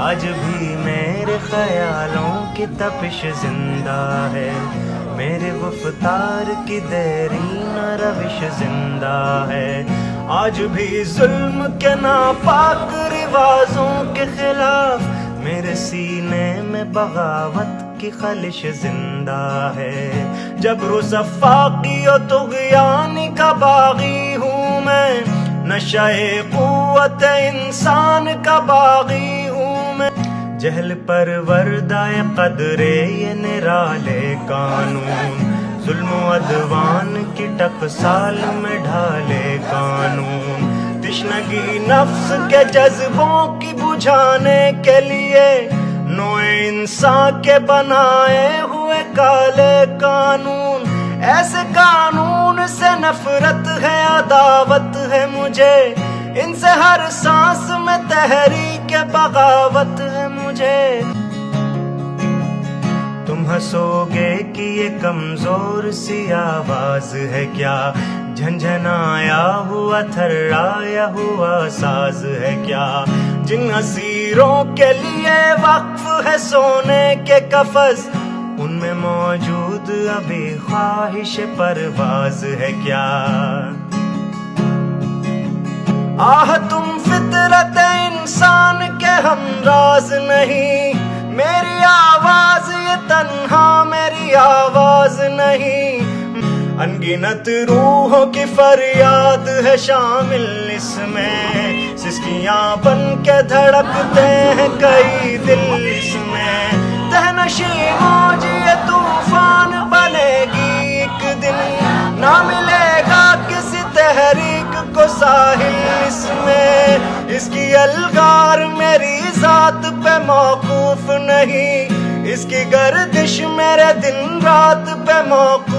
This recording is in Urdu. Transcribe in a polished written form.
آج بھی میرے خیالوں کی تپش زندہ ہے، میرے گفتار کی دیرینہ روش زندہ ہے۔ آج بھی ظلم کے ناپاک رواجوں کے خلاف میرے سینے میں بغاوت کی خلش زندہ ہے۔ جبر و صفاقی و طغیانی کا باغی ہوں میں، نشۂ قوت انسان کا باغی ہوں میں، جہل پروردہ قدرے یہ نرالے قانون، ظلم و عدوان کی ٹکسال میں ڈھالے قانون، تشنگی نفس کے جذبوں کی بجھانے کے لیے نوع انسان کے بنائے ہوئے کالے قانون۔ ایسے قانون سے نفرت ہے، عداوت ہے مجھے، ان سے ہر سانس میں تحریک بغاوت ہے مجھے۔ تم ہنسو گے کہ یہ کمزور سی آواز ہے کیا، جھنجھنایا ہوا تھرایا ہوا ساز ہے کیا، جن اسیروں کے لیے وقف ہے سونے کے قفس، ان میں موجود ابھی خواہش پرواز ہے کیا۔ آہ تم فطرت انسان کے ہمراز نہیں، میری آواز یہ تنہا میری آواز نہیں، انگنت روحوں کی فریاد ہے شامل اس میں، سسکیاں بن کے دھڑکتے ہیں کئی دل اس میں، تہنشی موج یہ طوفان بنے گی ایک دن، نہ ملے گا کسی تحریک کو ساحل اس میں، اس کی الغار میری ذات پہ موقوف نہیں، اس کی گردش میرے دن رات پہ موقوف